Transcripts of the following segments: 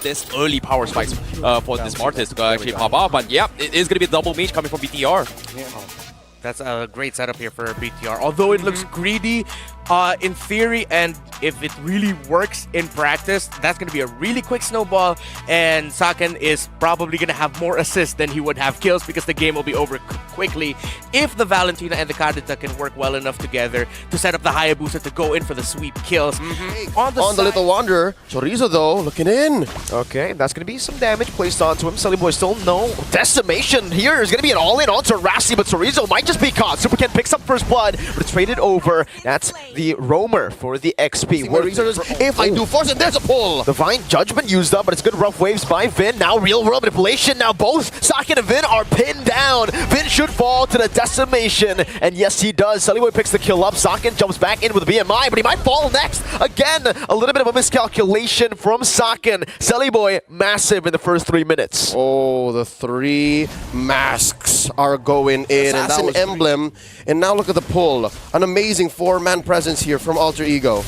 this early power spikes for this Martis to actually pop off. But yeah, it is going to be a double mage coming from BTR. Yeah. That's a great setup here for BTR. Although it looks greedy in theory, and if it really works in practice, that's going to be a really quick snowball, and Saken is probably going to have more assists than he would have kills because the game will be over quickly if the Valentina and the Kadita can work well enough together to set up the Hayabusa to go in for the sweep kills. On the Little Wanderer, Chorizo though, looking in. Okay, that's going to be some damage placed onto him. Sully Boy still no decimation here. Is going to be an all-in onto Rassi, but Chorizo might just be caught. Super Ken picks up first blood, but it's traded over. That's the roamer for the XP. If I do force it, there's a pull. Divine Judgment used up, but it's good rough waves by Vin. Now real world manipulation. Now both Saken and Vin are pinned down. Vin should fall to the decimation, and yes he does. Sully Boy picks the kill up. Saken jumps back in with a BMI, but he might fall next. Again, a little bit of a miscalculation from Saken. Sully Boy massive in the first 3 minutes. Oh, the 3 masks are going in, and that's an emblem. And now look at the pull. An amazing 4-man presence here from Alter Ego.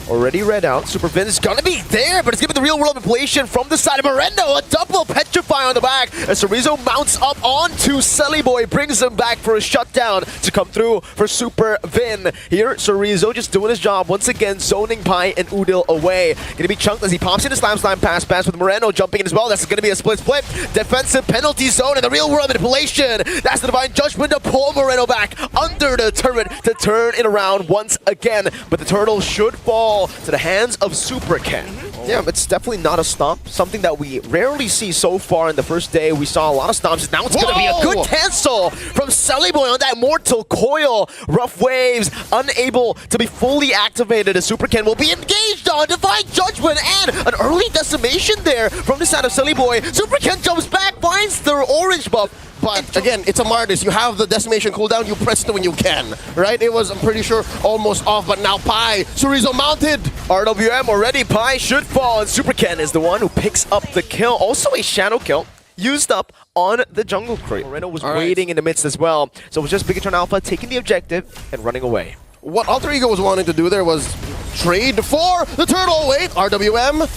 Already read out. Super Vin is gonna be there, but it's giving the real world manipulation from the side of Moreno. A double petrify on the back as Chorizo mounts up onto Sully Boy, brings him back for a shutdown to come through for Super Vin. Here, Chorizo just doing his job once again, zoning Pai and Udil away. Gonna be chunked as he pops in a slam pass with Moreno jumping in as well. That's gonna be a split. Defensive penalty zone and the real world manipulation. That's the Divine Judgment to pull Moreno back under the turret to turn it around once again. But the turtle should fall to the hands of Super Ken. Yeah, it's definitely not a stomp. Something that we rarely see so far in the first day. We saw a lot of stomps. Now it's going to be a good cancel from Sully Boy on that Mortal Coil. Rough waves, unable to be fully activated as Super Ken will be engaged on Divine Judgment and an early decimation there from the side of Sully Boy. Super Ken jumps back, finds the orange buff. But again, it's a Martis. You have the decimation cooldown, you press it when you can, right? It was, I'm pretty sure, almost off, but now Pai, Chorizo mounted. RWM already, Pai should fall, and Super Ken is the one who picks up the kill. Also a shadow kill used up on the jungle crate. Moreno was waiting in the midst as well, so it was just Bigetron Alpha taking the objective and running away. What Alter Ego was wanting to do there was trade for the turtle. Wait, RWM.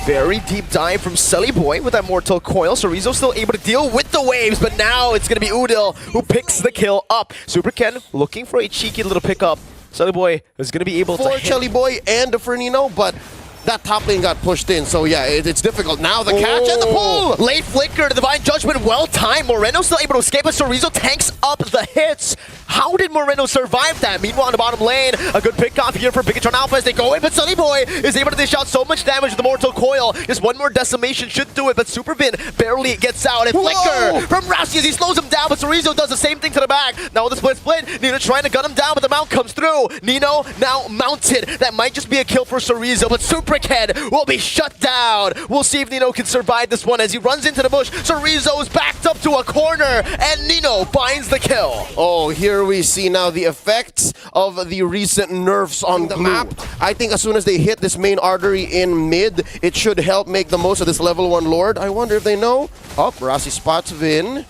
Very deep dive from Sully Boy with that Mortal Coil. Chorizo still able to deal with the waves, but now it's going to be Udil who picks the kill up. Super Ken looking for a cheeky little pickup. Sully Boy is going to be able to hit. Shelly Boy and the Fernino, but that top lane got pushed in, so yeah, it's difficult. Now the catch and the pull! Late flicker, the Divine Judgment, well timed. Moreno still able to escape, but Chorizo tanks up the hits. How did Moreno survive that? Meanwhile, in the bottom lane, a good pick off here for Bigetron Alpha as they go in, but Sully Boy is able to dish out so much damage with the Mortal Coil. Just one more decimation should do it, but Super Vin barely gets out. And flicker from Rassi as he slows him down, but Chorizo does the same thing to the back. Now with the split, Nino trying to gun him down, but the mount comes through. Nino now mounted. That might just be a kill for Chorizo, but Super Ken will be shut down. We'll see if Nino can survive this one as he runs into the bush. Chorizo is backed up to a corner, and Nino finds the kill. Oh, here we see now the effects of the recent nerfs on the map. I think as soon as they hit this main artery in mid, it should help make the most of this level 1 Lord. I wonder if they know. Oh, Rassi spots Vin.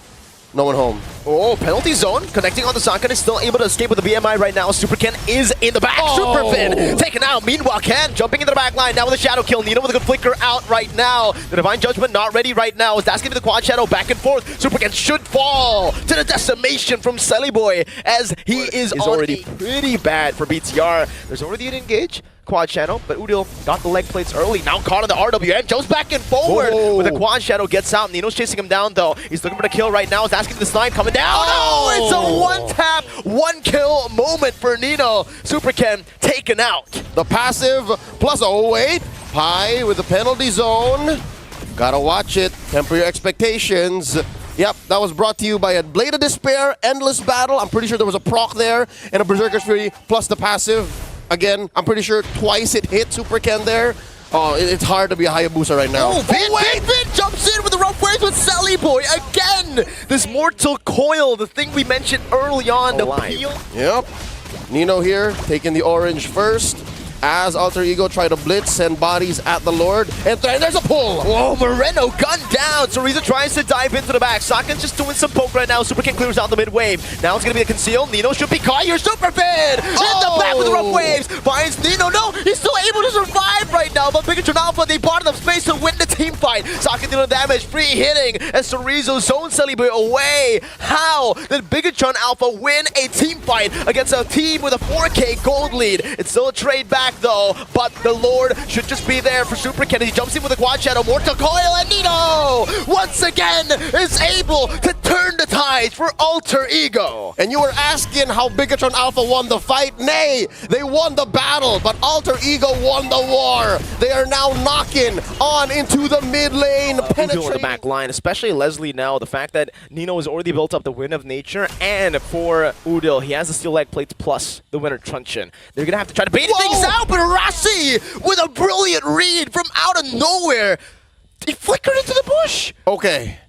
No one home. Oh, penalty zone. Connecting on the Saken is still able to escape with the BMI right now. Super Ken is in the back. Super Vin taken out. Meanwhile, Ken jumping into the back line now with a shadow kill. Nino with a good flicker out right now. The Divine Judgment not ready right now. As that's giving the quad shadow back and forth. Super Ken should fall to the decimation from Sully Boy as he is already pretty bad for BTR. There's already an engage. Quad shadow, but Udil got the leg plates early. Now caught on the RWM, jumps back and forward with the quad shadow, gets out. Nino's chasing him down though. He's looking for the kill right now. He's asking for the snipe coming down. Oh, it's a one-tap, one-kill moment for Nino. Super Ken taken out. The passive plus, oh wait, Pai with the penalty zone. Gotta watch it, temper your expectations. Yep, that was brought to you by a Blade of Despair, Endless Battle. I'm pretty sure there was a proc there, and a Berserker's Fury plus the passive. Again, I'm pretty sure twice it hit Super Ken there. Oh, it's hard to be a Hayabusa right now. Oh, Vin jumps in with the rough waves with Sully Boy again. This Mortal Coil, the thing we mentioned early on, the peel. Yep. Nino here, taking the orange first. As Alter Ego try to blitz, send bodies at the Lord, and there's a pull! Whoa, Moreno gunned down! Chorizo tries to dive into the back. Saken's just doing some poke right now. Super King clears out the mid wave. Now it's gonna be a conceal. Nino should be caught. Your Super Fin! In the back with the rough waves! Finds Nino. No, he's still able to survive right now, but Bigetron Alpha, they bought enough space to win the team million of damage, free hitting, as Chorizo zones Celiboy away. How did Bigetron Alpha win a team fight against a team with a 4K gold lead? It's still a trade back though, but the Lord should just be there for Super Ken. He jumps in with a quad shadow, Mortal Coil, and Nino once again is able to turn the tide for Alter Ego. And you were asking how Bigetron Alpha won the fight? Nay, they won the battle, but Alter Ego won the war. They are now knocking on into the mid lane. Udo on the back line, especially Leslie now. The fact that Nino has already built up the Wind of Nature, and for Udil, he has the Steel Leg Plates plus the Winter Truncheon. They're going to have to try to bait things out, but Rossi with a brilliant read from out of nowhere. He flickered into the bush. Okay.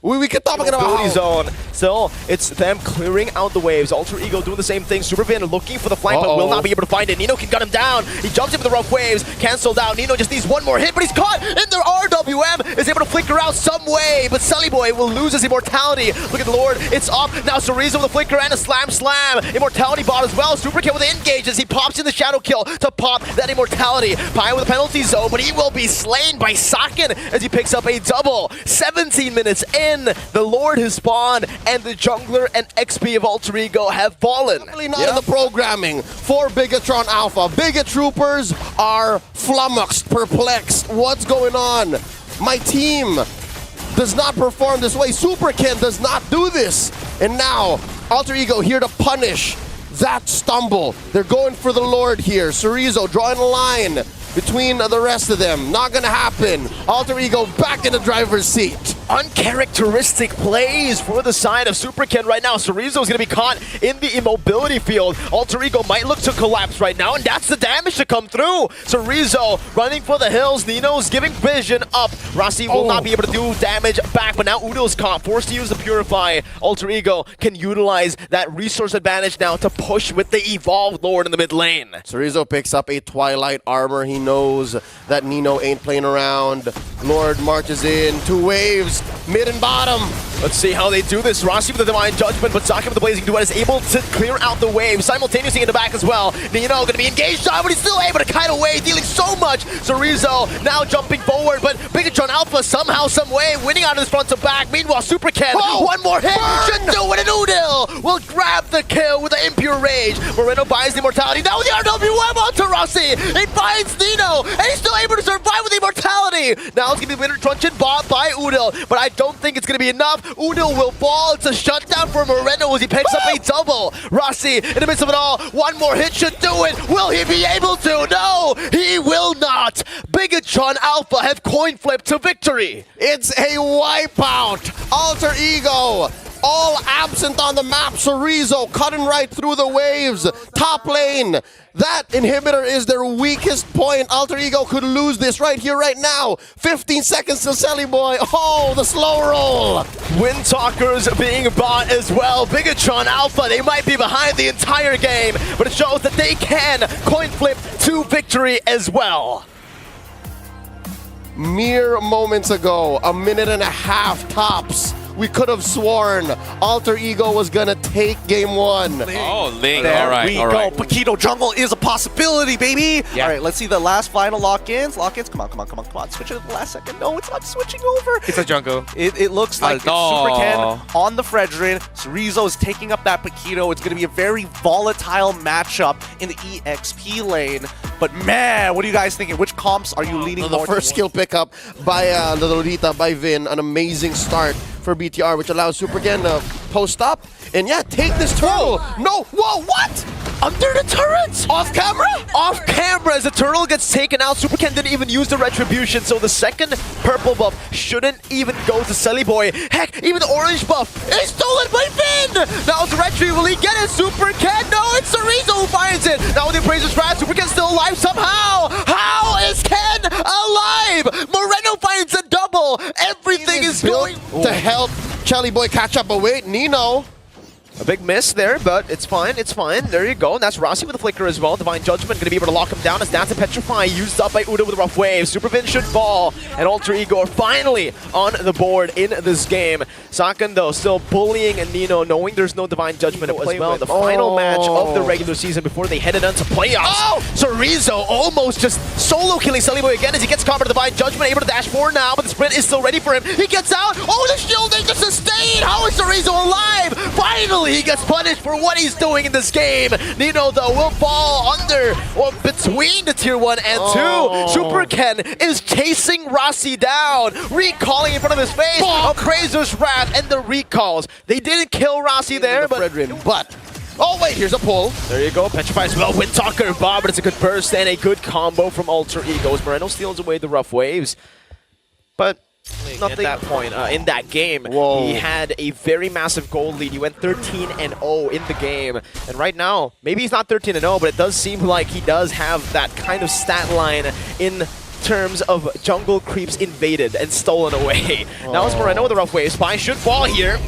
We kept talking about zone. So it's them clearing out the waves. Alter Ego doing the same thing. Supervin looking for the flank, but will not be able to find it. Nino can gun him down. He jumps into the rough waves, cancelled out. Nino just needs one more hit, but he's caught in their RWM. Is able to flicker out some way, but Celiboy will lose his immortality. Look at the Lord. It's up. Now Chorizo with a flicker and a slam. Immortality bot as well. Super Ken with the engage as he pops in the shadow kill to pop that immortality. Pai with a penalty zone, but he will be slain by Saken as he picks up a double. 17 minutes in. The Lord has spawned, and the jungler and XP of Alter Ego have fallen. Really not in the programming for Bigetron Alpha. Bigot Troopers are flummoxed, perplexed. What's going on? My team does not perform this way. Super Ken does not do this. And now, Alter Ego here to punish that stumble. They're going for the Lord here. Chorizo drawing a line between the rest of them. Not gonna happen. Alter Ego back in the driver's seat. Uncharacteristic plays for the side of Super Ken right now. Chorizo is going to be caught in the immobility field. Alter Ego might look to collapse right now, and that's the damage to come through. Chorizo running for the hills. Nino's giving vision up. Rossi will not be able to do damage back, but now Udo's caught, forced to use the Purify. Alter Ego can utilize that resource advantage now to push with the Evolved Lord in the mid lane. Chorizo picks up a Twilight armor. He knows that Nino ain't playing around. Lord marches in. 2 waves. Mid and bottom. Let's see how they do this. Rossi with the Divine Judgment, but Saki with the Blazing Duet is able to clear out the wave simultaneously in the back as well. Nino going to be engaged on, but he's still able to kite away, dealing so much. Chorizo now jumping forward, but Bigetron Alpha somehow, some way, winning out of this front to back. Meanwhile, Super Ken, one more hit, should do it, and Udil will grab the kill with the Impure Rage. Moreno buys the immortality. Now with the RWM onto Rossi. It finds Nino, and he's still able to survive with the immortality. Now it's going to be Winter Truncheon bought by Udil, but I don't think it's going to be enough. Udil will fall. It's a shutdown for Moreno as he picks up a double. Rossi in the midst of it all. One more hit should do it. Will he be able to? No, he will not. Bigetron Alpha have coin flipped to victory. It's a wipeout. Alter Ego all absent on the map. Chorizo cutting right through the waves. Top lane. That inhibitor is their weakest point. Alter Ego could lose this right here, right now. 15 seconds to Celiboy. Oh, the slow roll. Windtalkers being bought as well. Bigetron Alpha, they might be behind the entire game, but it shows that they can coin flip to victory as well. Mere moments ago, a minute and a half tops, we could have sworn Alter Ego was gonna take game 1. Oh, Ling. There All right. we go. Paquito Jungle is a possibility, baby. Yeah. All right, let's see the last final lock-ins. Lock-ins, come on. Switch it at the last second. No, it's not switching over. It's a jungle. It looks like it's no. Super Ken on the Fredrin. Chorizo is taking up that Paquito. It's going to be a very volatile matchup in the EXP lane. But man, what are you guys thinking? Which comps are you leaning The more first skill pickup by the Lolita, by Vin. An amazing start for BTR, which allows Super Ken to post up. And yeah, take this turtle. No, whoa, what? Under the turret! Off camera? Off camera as the turtle gets taken out. Super Ken didn't even use the retribution, so the second purple buff shouldn't even go to Celiboy. Heck, even the orange buff is stolen by Finn! Now it's retri, will he get it? Super Ken? No, it's Chorizo who finds it! Now with the Appraiser's Wrath, Super Ken's still alive somehow! How is Ken alive? Moreno finds a double! Everything is going to help Celiboy catch up. But wait, Nino A big miss there, but it's fine, it's fine. There you go. And that's Rossi with a flicker as well. Divine Judgment going to be able to lock him down as Dance and Petrify used up by Uda with a rough wave. Supervin should fall, and Alter Ego are finally on the board in this game. Saken, though, still bullying and Nino, knowing there's no Divine Judgment as well. The final match of the regular season before they headed into playoffs. Chorizo almost just solo killing Sullyboy again as he gets caught by the Divine Judgment, able to dash forward now, but the sprint is still ready for him. He gets out. Oh, the shielding to sustain. How is Chorizo alive? Finally, he gets punished for what he's doing in this game. Nino, though, will fall under or between the tier 1 and 2. Super Ken is chasing Rossi down, recalling in front of his face. Appraiser's Wrath and the recalls. They didn't kill Rossi there, but oh wait, here's a pull. There you go. Petrify as well. Windtalker Bob, but it's a good burst and a good combo from Alter Egos. Moreno steals away the rough waves, but nothing at that point in that game. He had a very massive goal lead. He went 13-0 in the game, and right now maybe he's not 13-0, but it does seem like he does have that kind of stat line in terms of jungle creeps invaded and stolen away. Now it's Moreno with a rough wave. Spy should fall here.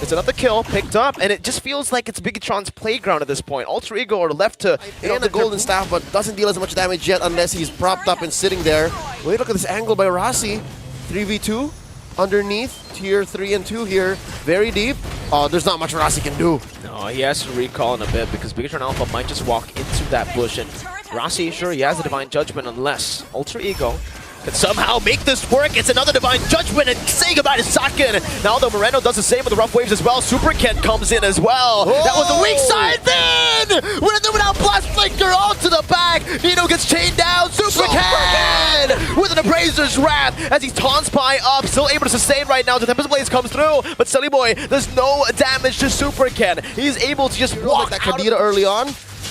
It's another kill picked up, and it just feels like it's Bigetron's playground at this point. Alter Ego are left to And the golden staff, but doesn't deal as much damage yet unless he's propped up and sitting there. Wait, look at this angle by Rossi. 3v2 underneath tier 3 and 2 here. Very deep. There's not much Rossi can do. No, he has to recall in a bit because Bigetron Alpha might just walk into that bush, and Rossi, sure, he has the Divine Judgment unless Alter Ego can somehow make this work. It's another Divine Judgment and say goodbye to Saken. Now though, Moreno does the same with the rough waves as well. Super Ken comes in as well. That was the weak side then! With a without blast flicker onto the back. Nino gets chained down. Super Ken with an Appraiser's Wrath as he taunts Spy up. Still able to sustain right now. The Tempest Blaze comes through, but Sullyboy does no damage to Super Ken. He's able to just walk that Kadira early on.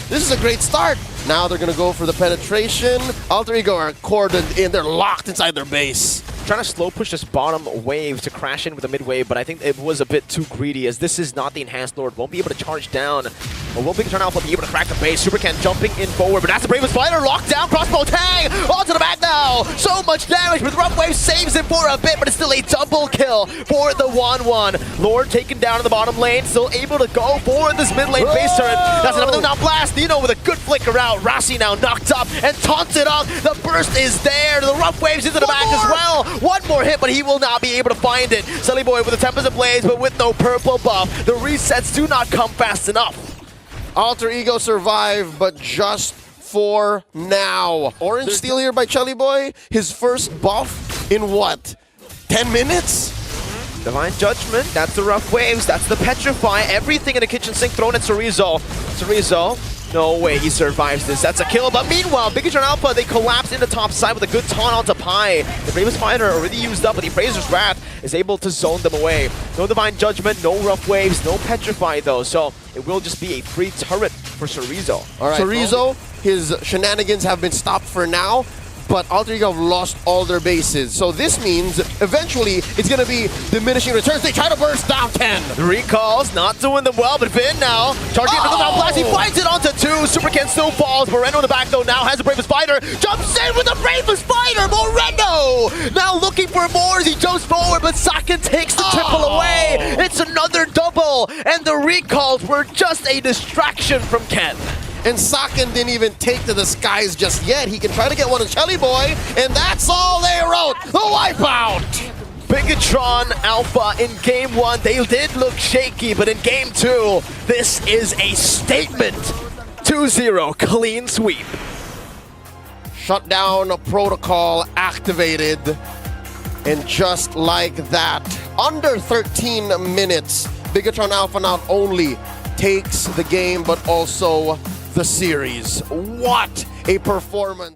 This is a great start. Now they're going to go for the penetration. Alter Ego are cordoned in. They're locked inside their base. Trying to slow push this bottom wave to crash in with the mid wave, but I think it was a bit too greedy as this is not the Enhanced Lord. Won't be able to charge down. But will Bigetron Alpha be able to crack the base? Super Ken jumping in forward, but that's the Bravest Fighter. Locked down, crossbow tang! Onto the back now! So much damage, but the rough wave saves him for a bit, but it's still a double kill for the 1-1. Lord taken down in the bottom lane, still able to go for this mid lane base turret. That's another now blast. Nino with a good flicker out. Rossi now knocked up and taunted up. The burst is there. The rough waves into the back as well. One more hit, but he will not be able to find it. Sullyboy with the Tempest Ablaze, but with no purple buff. The resets do not come fast enough. Alter Ego survive, but just for now. Orange steal here by Sullyboy. His first buff in what? 10 minutes? Divine Judgment, that's the rough waves, that's the Petrify, everything in the kitchen sink thrown at Chorizo. Chorizo, no way he survives this. That's a kill, but meanwhile, Bigetron Alpha, they collapse in the top side with a good taunt onto Pi. The Bravest Fighter already used up, but the Appraiser's Wrath is able to zone them away. No Divine Judgment, no rough waves, no Petrify though, so it will just be a free turret for Chorizo. All right, Chorizo, his shenanigans have been stopped for now, but Alter Ego have lost all their bases. So this means eventually it's going to be diminishing returns. They try to burst down 10. The recalls not doing them well, but Vin now charging into the Mount Blast. He finds it onto 2. Super Ken still falls. Moreno in the back though now has the Bravest Fighter. Jumps in with the Bravest Fighter. Moreno now looking for more as he jumps forward, but Saken takes the triple away. It's another double, and the recalls were just a distraction from Ken. And Saken didn't even take to the skies just yet. He can try to get one on Sullyboy, and that's all they wrote. The wipeout! Bigetron Alpha in game 1, they did look shaky, but in game 2, this is a statement. 2-0, clean sweep. Shutdown protocol activated. And just like that, under 13 minutes, Bigetron Alpha not only takes the game, but also the series. What a performance.